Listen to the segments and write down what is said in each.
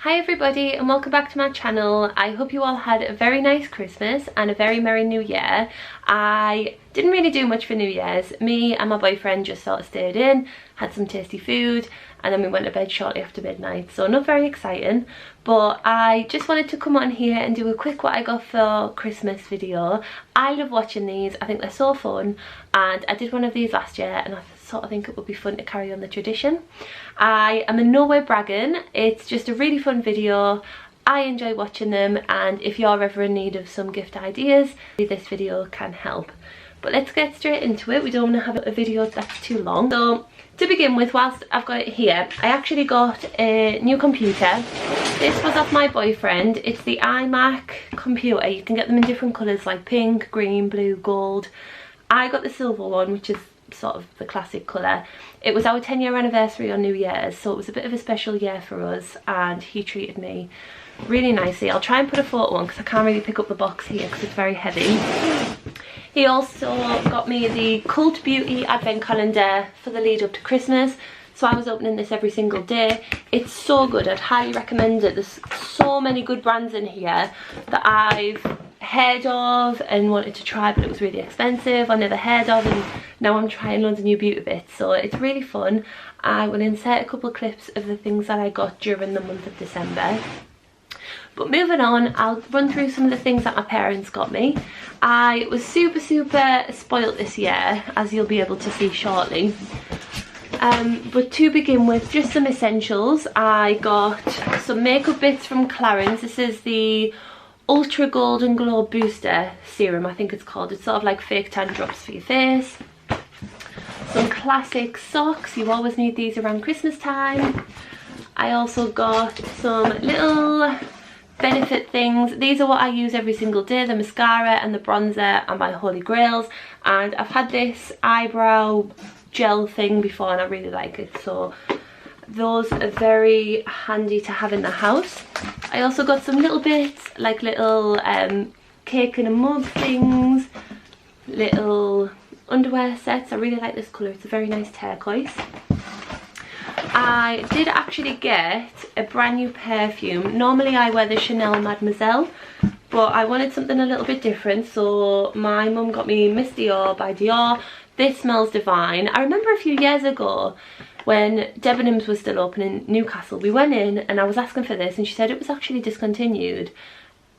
Hi everybody and welcome back to my channel. I hope you all had a very nice Christmas and a very merry new year. I didn't really do much for New Year's. Me and my boyfriend just sort of stayed in, had some tasty food, and then we went to bed shortly after midnight, so not very exciting. But I just wanted to come on here and do a quick what I got for Christmas video. I love watching these, I think they're so fun, and I did one of these last year and I sort of think it would be fun to carry on the tradition. I am in no way bragging, it's just a really fun video. I enjoy watching them, and if you're ever in need of some gift ideas, this video can help. But let's get straight into it. We don't want to have a video that's too long. So to begin with, whilst I've got it here, I actually got a new computer. This was off my boyfriend. It's the iMac computer. You can get them in different colours like pink, green, blue, gold. I got the silver one, which is sort of the classic colour. It was our 10-year anniversary on New Year's, so it was a bit of a special year for us, and he treated me really nicely. I'll try and put a photo on because I can't really pick up the box here because it's very heavy. He also got me the Cult Beauty advent calendar for the lead up to Christmas, so I was opening this every single day. It's so good, I'd highly recommend it. There's so many good brands in here that I've heard of and wanted to try, but it was really expensive. I never heard of, and now I'm trying loads of new beauty bits, so it's really fun. I will insert a couple of clips of the things that I got during the month of December. But moving on, I'll run through some of the things that my parents got me. I was super spoilt this year, as you'll be able to see shortly. But to begin with, just some essentials. I got some makeup bits from Clarins. This is the Ultra Golden Glow Booster Serum, I think it's called. It's sort of like fake tan drops for your face. Some classic socks. You always need these around Christmas time. I also got some little benefit things. These are what I use every single day. The mascara and the bronzer are my holy grails, and I've had this eyebrow gel thing before and I really like it, so those are very handy to have in the house. I also got some little bits like little cake and a mug things, little underwear sets. I really like this colour, it's a very nice turquoise. I did actually get a brand new perfume. Normally I wear the Chanel Mademoiselle, but I wanted something a little bit different, so my mum got me Miss Dior by Dior. This smells divine. I remember a few years ago when Debenhams was still open in Newcastle, we went in and I was asking for this and she said it was actually discontinued,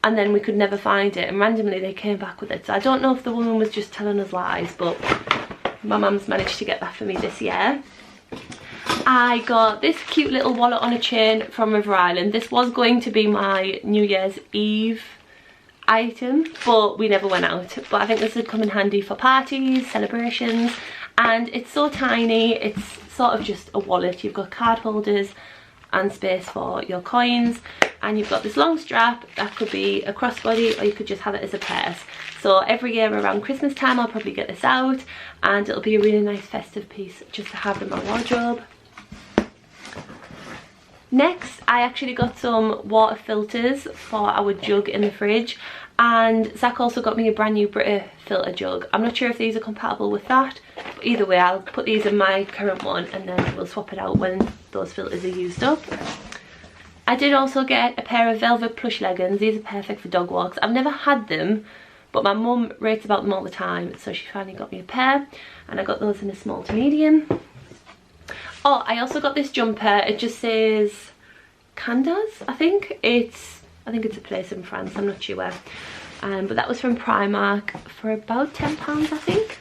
and then we could never find it, and randomly they came back with it. So I don't know if the woman was just telling us lies, but my mum's managed to get that for me this year. I got this cute little wallet on a chain from River Island. This was going to be my New Year's Eve item, but we never went out. But I think this would come in handy for parties, celebrations, and it's so tiny. It's sort of just a wallet. You've got card holders and space for your coins, and you've got this long strap that could be a crossbody, or you could just have it as a purse. So every year around Christmas time I'll probably get this out, and it'll be a really nice festive piece just to have in my wardrobe. Next, I actually got some water filters for our jug in the fridge, and Zach also got me a brand new Brita filter jug. I'm not sure if these are compatible with that, but either way I'll put these in my current one and then we'll swap it out when those filters are used up. I did also get a pair of velvet plush leggings. These are perfect for dog walks. I've never had them, but my mum rates about them all the time, so she finally got me a pair, and I got those in a small to medium. Oh, I also got this jumper. It just says Candas, I think it's a place in France, I'm not sure where. But that was from Primark for about £10, I think.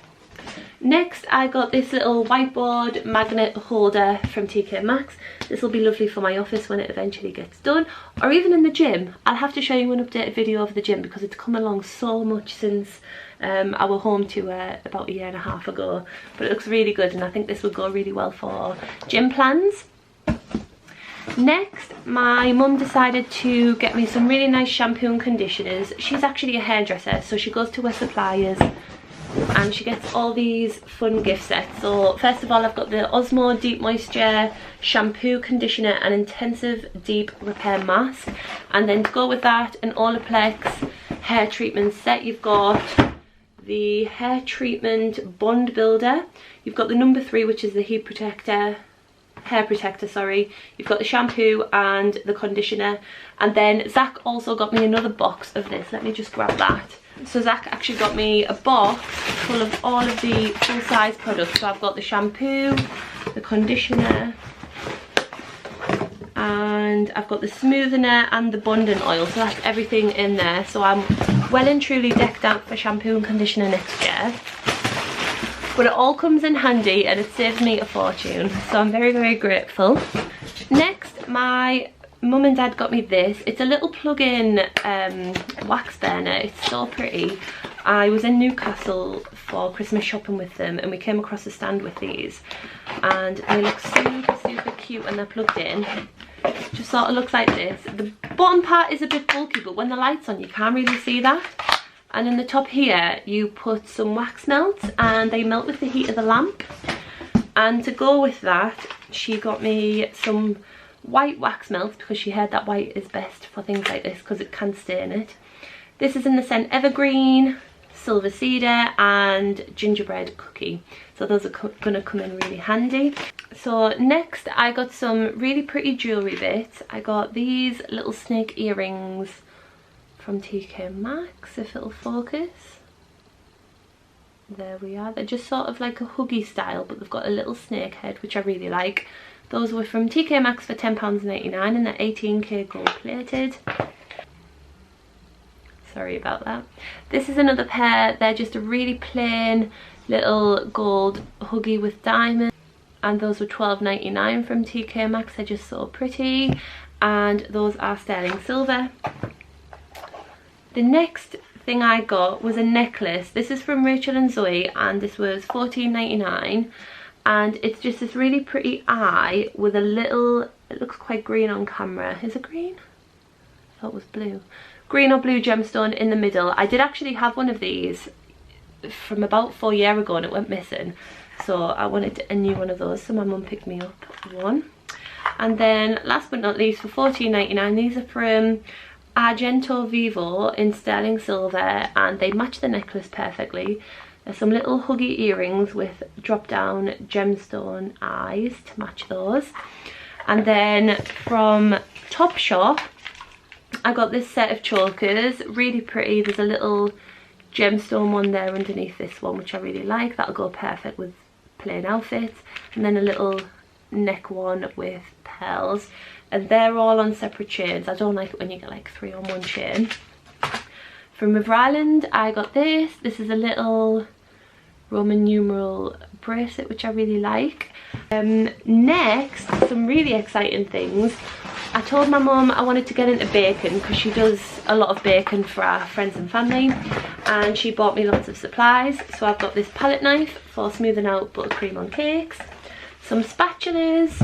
Next, I got this little whiteboard magnet holder from TK Maxx. This will be lovely for my office when it eventually gets done, or even in the gym. I'll have to show you an updated video of the gym because it's come along so much since our home tour about 1.5 years ago. But it looks really good, and I think this would go really well for gym plans. Next, my mum decided to get me some really nice shampoo and conditioners. She's actually a hairdresser, so she goes to her suppliers and she gets all these fun gift sets. So first of all, I've got the Osmo Deep Moisture Shampoo, Conditioner and Intensive Deep Repair Mask. And then to go with that, an Olaplex hair treatment set. You've got the hair treatment bond builder. You've got the number 3, which is the heat protector. hair protector, sorry. You've got the shampoo and the conditioner. And then Zach also got me another box of this. Let me just grab that. So Zach actually got me a box full of all of the full-size products. So I've got the shampoo, the conditioner, and I've got the smoothener and the bonding oil. So that's everything in there. So I'm well and truly decked out for shampoo and conditioner next year. But it all comes in handy and it saves me a fortune. So I'm very, very grateful. Next, my mum and dad got me this. It's a little plug-in wax burner. It's so pretty. I was in Newcastle for Christmas shopping with them and we came across a stand with these. And they look super, super cute when they're plugged in. Just sort of looks like this. The bottom part is a bit bulky, but when the light's on you can't really see that. And in the top here you put some wax melts and they melt with the heat of the lamp. And to go with that, she got me some white wax melts because she heard that white is best for things like this because it can stain it. This is in the scent Evergreen, Silver Cedar and Gingerbread Cookie. So those are gonna come in really handy. So next I got some really pretty jewellery bits. I got these little snake earrings from TK Maxx, if it'll focus. There we are. They're just sort of like a huggy style, but they've got a little snake head, which I really like. Those were from TK Maxx for £10.99 and they're 18k gold plated. Sorry about that. This is another pair. They're just a really plain little gold huggy with diamonds. And those were £12.99 from TK Maxx. They're just so pretty. And those are sterling silver. The next thing I got was a necklace. This is from Rachel and Zoe and this was £14.99. And it's just this really pretty eye with a little, it looks quite green on camera. Is it green? I thought it was blue. Green or blue gemstone in the middle. I did actually have one of these from about 4 years ago and it went missing. So I wanted a new one of those, so my mum picked me up one. And then last but not least, for £14.99, these are from Argento Vivo in sterling silver and they match the necklace perfectly. There's some little huggy earrings with drop down gemstone eyes to match those. And then from Topshop I got this set of chokers, really pretty. There's a little gemstone one there underneath this one which I really like. That'll go perfect with plain outfits. And then a little neck one with pearls. And they're all on separate chains. I don't like it when you get like 3 on one chain. From River Island I got this. This is a little Roman numeral bracelet which I really like. Next, some really exciting things. I told my mum I wanted to get into baking because she does a lot of baking for our friends and family, and she bought me lots of supplies. So I've got this palette knife for smoothing out buttercream on cakes, some spatulas,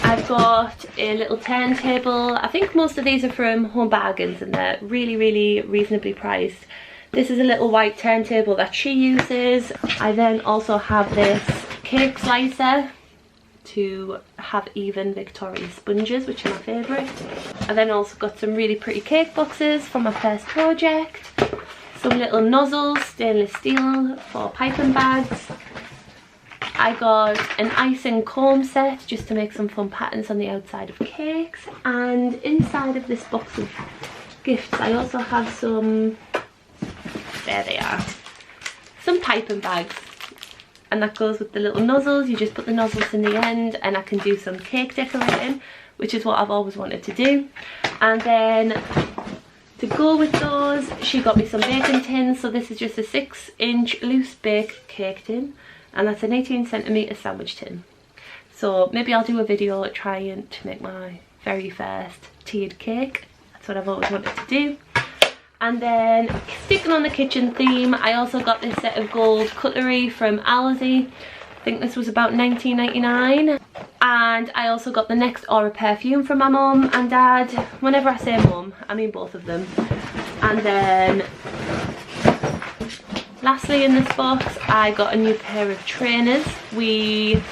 I've got a little turntable. I think most of these are from Home Bargains and they're really, really reasonably priced. This is a little white turntable that she uses. I then also have this cake slicer to have even Victoria sponges, which are my favourite. I then also got some really pretty cake boxes for my first project. Some little nozzles, stainless steel for piping bags. I got an icing comb set just to make some fun patterns on the outside of cakes. And inside of this box of gifts I also have some, there they are, some piping bags. And that goes with the little nozzles. You just put the nozzles in the end and I can do some cake decorating, which is what I've always wanted to do. And then to go with those, she got me some baking tins. So this is just a 6-inch loose bake cake tin, and that's an 18cm sandwich tin. So maybe I'll do a video trying to make my very first tiered cake. That's what I've always wanted to do. And then sticking on the kitchen theme, I also got this set of gold cutlery from Aldi. I think this was about £19.99. And I also got the Next Aura perfume from my mum and dad. Whenever I say mum, I mean both of them. And then lastly in this box, I got a new pair of trainers. We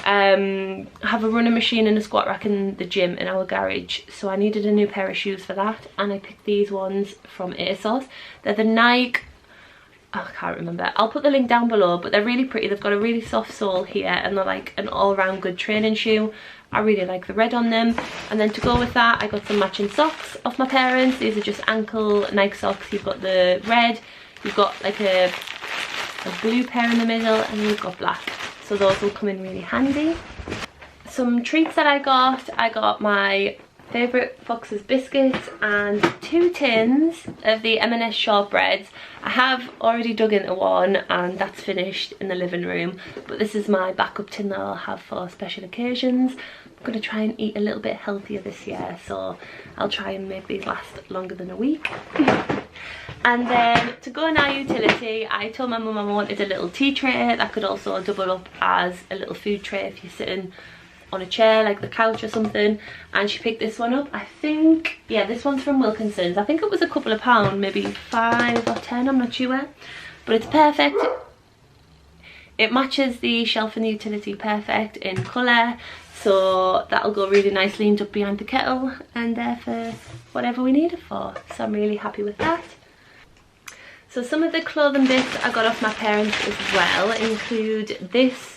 have a running machine and a squat rack in the gym in our garage, so I needed a new pair of shoes for that, and I picked these ones from ASOS. They're the Nike, I can't remember. I'll put the link down below, but they're really pretty. They've got a really soft sole here and they're like an all-round good training shoe. I really like the red on them. And then to go with that, I got some matching socks off my parents. These are just ankle Nike socks. You've got the red, you've got like a blue pair in the middle, and then you've got black. So those will come in really handy. Some treats that I got my favourite Fox's biscuits and 2 tins of the M&S shortbreads. I have already dug into one and that's finished in the living room, but this is my backup tin that I'll have for special occasions. I'm going to try and eat a little bit healthier this year, so I'll try and make these last longer than a week. And then to go in our utility, I told my mum I wanted a little tea tray that could also double up as a little food tray if you're sitting on a chair like the couch or something, and she picked this one up. I think, yeah, this one's from Wilkinson's. I think it was a couple of pounds, maybe 5 or 10, I'm not sure, but it's perfect. It matches the shelf in the utility perfect in colour, so that'll go really nicely and up behind the kettle and there for whatever we need it for. So I'm really happy with that. So some of the clothing bits I got off my parents as well include this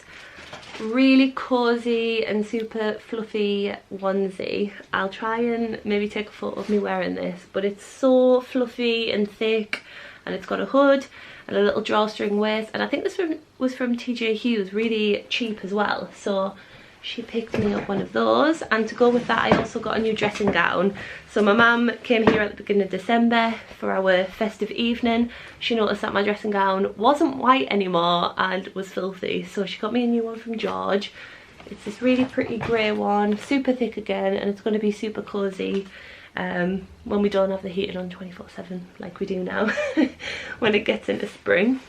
really cozy and super fluffy onesie. I'll try and maybe take a photo of me wearing this, but it's so fluffy and thick, and it's got a hood and a little drawstring waist, and I think this was from TJ Hughes, really cheap as well, so she picked me up one of those. And to go with that, I also got a new dressing gown. So my mum came here at the beginning of December for our festive evening. She noticed that my dressing gown wasn't white anymore and was filthy, so she got me a new one from George. It's this really pretty grey one, super thick again, and it's going to be super cozy when we don't have the heating on 24/7 like we do now when it gets into spring.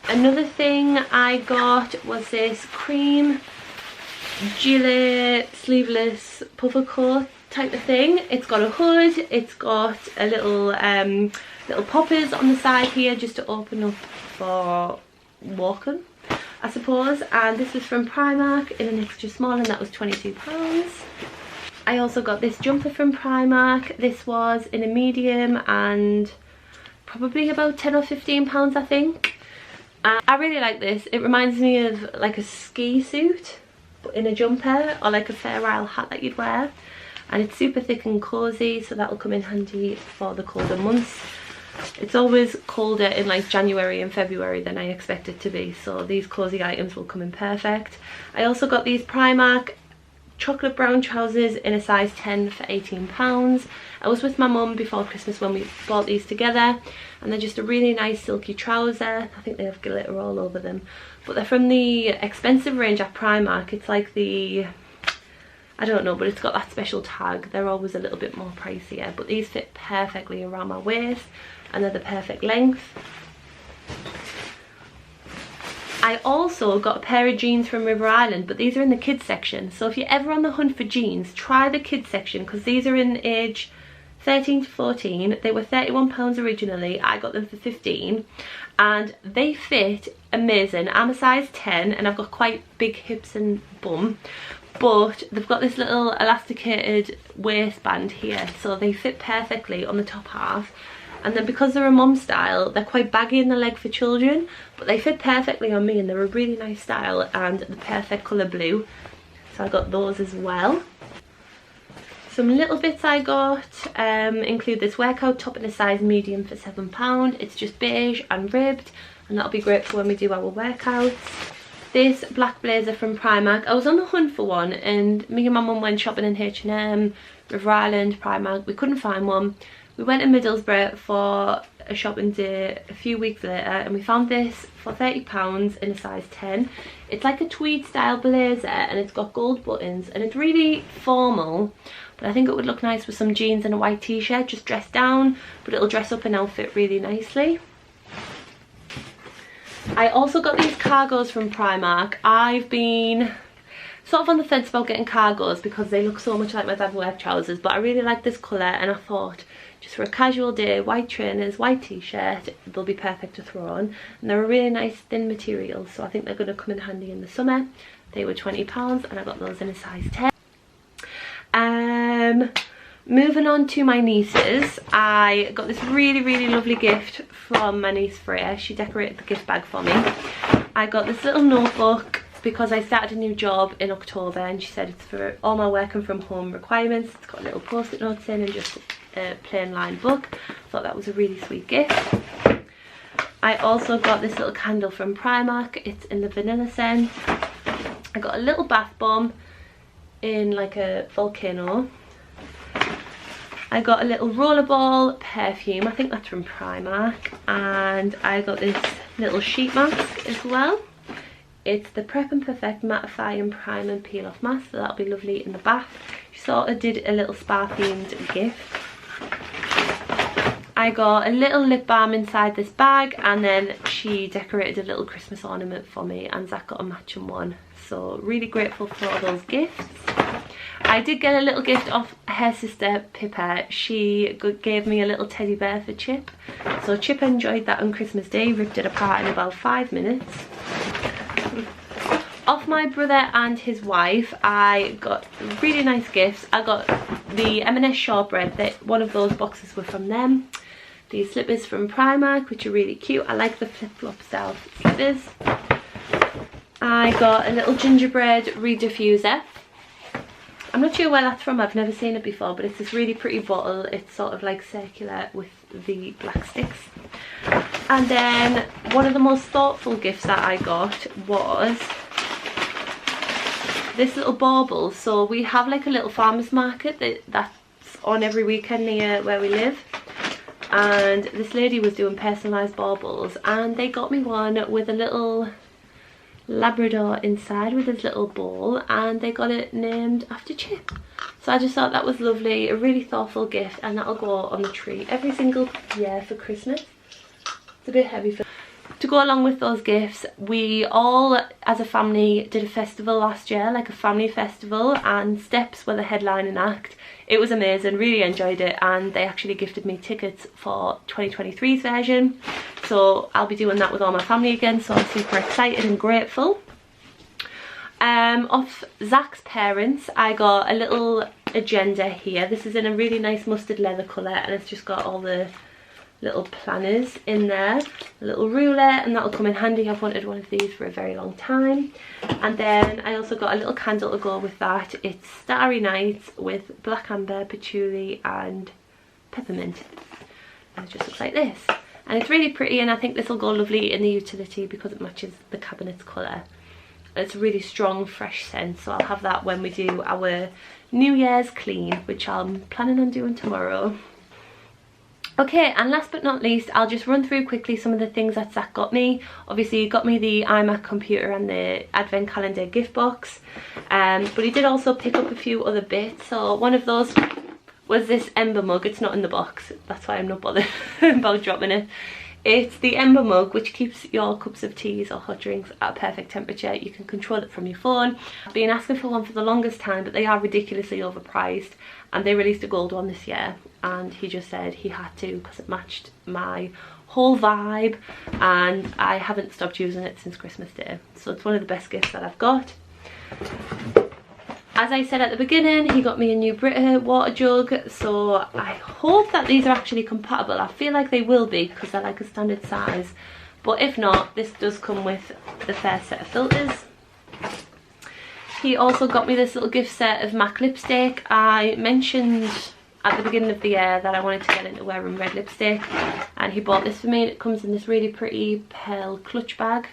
Another thing I got was this cream gilet sleeveless puffer coat type of thing. It's got a hood, it's got a little little poppers on the side here just to open up for walking, I suppose. And this was from Primark in an extra small, and that was £22. I also got this jumper from Primark. This was in a medium and probably about £10 or £15, I think. I really like this. It reminds me of like a ski suit but in a jumper, or like a Fair Isle hat that you'd wear, and it's super thick and cozy, so that'll come in handy for the colder months. It's always colder in like January and February than I expect it to be, so these cozy items will come in perfect. I also got these Primark chocolate brown trousers in a size 10 for £18. I was with my mum before Christmas when we bought these together, and they're just a really nice silky trouser. I think they have glitter all over them, but they're from the expensive range at Primark. It's like the, I don't know, but it's got that special tag. They're always a little bit more pricier, but these fit perfectly around my waist and they're the perfect length. I also got a pair of jeans from River Island, but these are in the kids section. So if you're ever on the hunt for jeans, try the kids section, because these are in age 13 to 14. They were £31 originally. I got them for 15, and they fit amazing. I'm a size 10 and I've got quite big hips and bum, but they've got this little elasticated waistband here, so they fit perfectly on the top half. And then because they're a mum style, they're quite baggy in the leg for children, but they fit perfectly on me, and they're a really nice style and the perfect colour blue. So I got those as well. Some little bits I got include this workout top in a size medium for £7. It's just beige and ribbed, and that'll be great for when we do our workouts. This black blazer from Primark. I was on the hunt for one, and me and my mum went shopping in H&M, River Island, Primark. We couldn't find one. We went to Middlesbrough for a shopping day a few weeks later, and we found this for £30 in a size 10. It's like a tweed style blazer, and it's got gold buttons, and it's really formal, but I think it would look nice with some jeans and a white t-shirt, just dressed down, but it'll dress up an outfit really nicely. I also got these cargos from Primark. I've been sort of on the fence about getting cargos because they look so much like my dad's work trousers, but I really like this colour, and I thought just for a casual day, white trainers, white t-shirt, they'll be perfect to throw on. And they're a really nice thin material, so I think they're going to come in handy in the summer. They were £20 and I got those in a size 10. Moving on to my nieces, I got this really lovely gift from my niece Freya. She decorated the gift bag for me. I got this little notebook because I started a new job in October, and she said it's for all my working from home requirements. It's got little post-it notes in and just a plain lined book. I thought that was a really sweet gift. I also got this little candle from Primark. It's in the vanilla scent. I got a little bath bomb in like a volcano. I got a little rollerball perfume, I think that's from Primark, and I got this little sheet mask as well. It's the Prep and Perfect Mattify and Prime and Peel Off Mask, so that'll be lovely in the bath. She sort of did a little spa themed gift. I got a little lip balm inside this bag, and then she decorated a little Christmas ornament for me, and Zach got a matching one. So really grateful for all those gifts. I did get a little gift off her sister Pippa. She gave me a little teddy bear for Chip. So Chip enjoyed that on Christmas Day, ripped it apart in about 5 minutes. Off my brother and his wife, I got really nice gifts. I got the M&S shortbread, one of those boxes were from them. These slippers from Primark, which are really cute. I like the flip-flop style slippers. I got a little gingerbread reed diffuser. I'm not sure where that's from, I've never seen it before, but it's this really pretty bottle. It's sort of like circular with the black sticks. And then one of the most thoughtful gifts that I got was this little bauble. So we have like a little farmer's market that's on every weekend near where we live. And this lady was doing personalised baubles, and they got me one with a little Labrador inside with his little ball, and they got it named after Chip. So I just thought that was lovely, a really thoughtful gift, and that'll go on the tree every single year for Christmas. It's a bit heavy for... To go along with those gifts, we all as a family did a festival last year, like a family festival, and Steps were the headlining act. It was amazing, really enjoyed it, and they actually gifted me tickets for 2023's version. So I'll be doing that with all my family again, so I'm super excited and grateful. Off Zach's parents, I got a little agenda here. This is in a really nice mustard leather colour, and it's just got all the little planners in there, a little ruler, and that'll come in handy. I've wanted one of these for a very long time. And then I also got a little candle to go with that. It's Starry Nights with black amber, patchouli and peppermint, and it just looks like this, and it's really pretty, and I think this will go lovely in the utility because it matches the cabinet's colour. It's a really strong fresh scent, so I'll have that when we do our New Year's clean, which I'm planning on doing tomorrow. Okay, and last but not least, I'll just run through quickly some of the things that Zach got me. Obviously he got me the iMac computer and the advent calendar gift box, but he did also pick up a few other bits. So one of those was this Ember mug. It's not in the box, that's why I'm not bothered about dropping it. It's the Ember mug, which keeps your cups of teas or hot drinks at a perfect temperature. You can control it from your phone. I've been asking for one for the longest time, but they are ridiculously overpriced, and they released a gold one this year, and he just said he had to because it matched my whole vibe, and I haven't stopped using it since Christmas Day. So it's one of the best gifts that I've got. As I said at the beginning, he got me a new Brita water jug, so I hope that these are actually compatible. I feel like they will be because they're like a standard size, but if not, this does come with the first set of filters. He also got me this little gift set of MAC lipstick. I mentioned at the beginning of the year that I wanted to get into wearing red lipstick, and he bought this for me. It comes in this really pretty pearl clutch bag,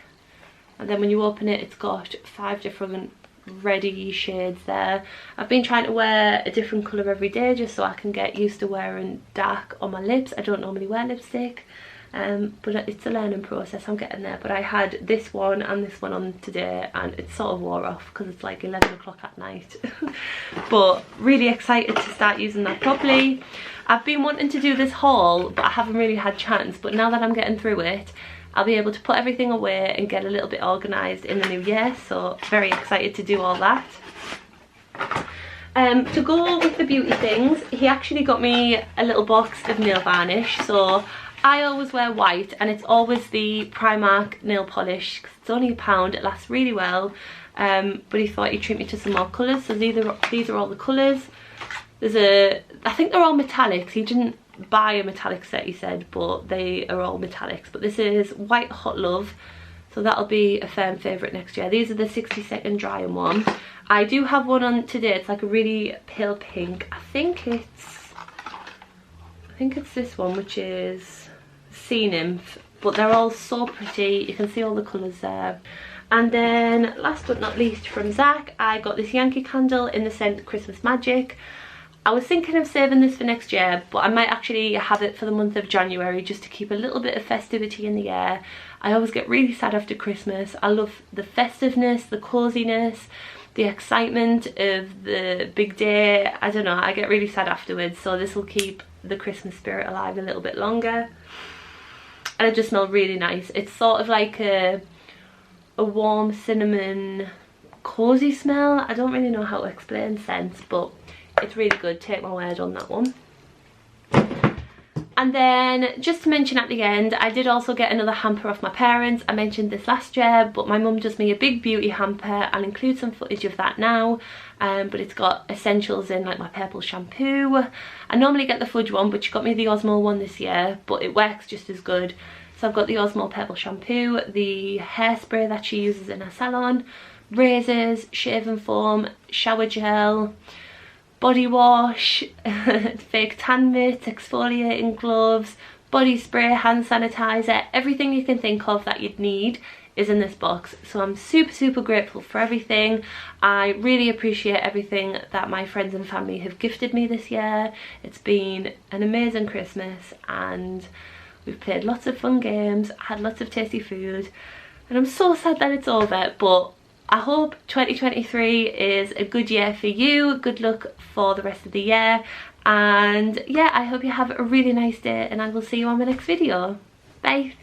and then when you open it, it's got 5 different reddy shades there. I've been trying to wear a different colour every day just so I can get used to wearing dark on my lips. I don't normally wear lipstick, but it's a learning process. I'm getting there. But I had this one and this one on today, and it sort of wore off because it's like 11 o'clock at night. But really excited to start using that properly. I've been wanting to do this haul, but I haven't really had chance. But now that I'm getting through it, I'll be able to put everything away and get a little bit organised in the new year, so very excited to do all that. To go with the beauty things, he actually got me a little box of nail varnish. So I always wear white, and it's always the Primark nail polish because it's only £1. It lasts really well, but he thought he'd treat me to some more colours, so these are all the colours. I think they're all metallics. He didn't buy a metallic set, he said, but they are all metallics. But this is White Hot Love, so that'll be a firm favourite next year. These are the 60-second drying one. I do have one on today. It's like a really pale pink. I think it's this one, which is Sea Nymph. But they're all so pretty. You can see all the colours there. And then last but not least from Zach, I got this Yankee candle in the scent Christmas Magic. I was thinking of saving this for next year, but I might actually have it for the month of January just to keep a little bit of festivity in the air. I always get really sad after Christmas. I love the festiveness, the coziness, the excitement of the big day. I don't know, I get really sad afterwards, so this will keep the Christmas spirit alive a little bit longer. And it just smells really nice. It's sort of like a warm cinnamon cozy smell. I don't really know how to explain scents, but it's really good. Take my word on that one. And then just to mention at the end, I did also get another hamper off my parents. I mentioned this last year, but my mum does me a big beauty hamper. I'll include some footage of that now. But it's got essentials in, like my purple shampoo. I normally get the fudge one, but she got me the Osmo one this year, but it works just as good. So I've got the Osmo purple shampoo, the hairspray that she uses in her salon, razors, shaving foam, shower gel, body wash, fake tan mitts, exfoliating gloves, body spray, hand sanitizer. Everything you can think of that you'd need is in this box. So I'm super grateful for everything. I really appreciate everything that my friends and family have gifted me this year. It's been an amazing Christmas and we've played lots of fun games, had lots of tasty food, and I'm so sad that it's over, but I hope 2023 is a good year for you. Good luck for the rest of the year, and yeah, I hope you have a really nice day, and I will see you on my next video. Bye.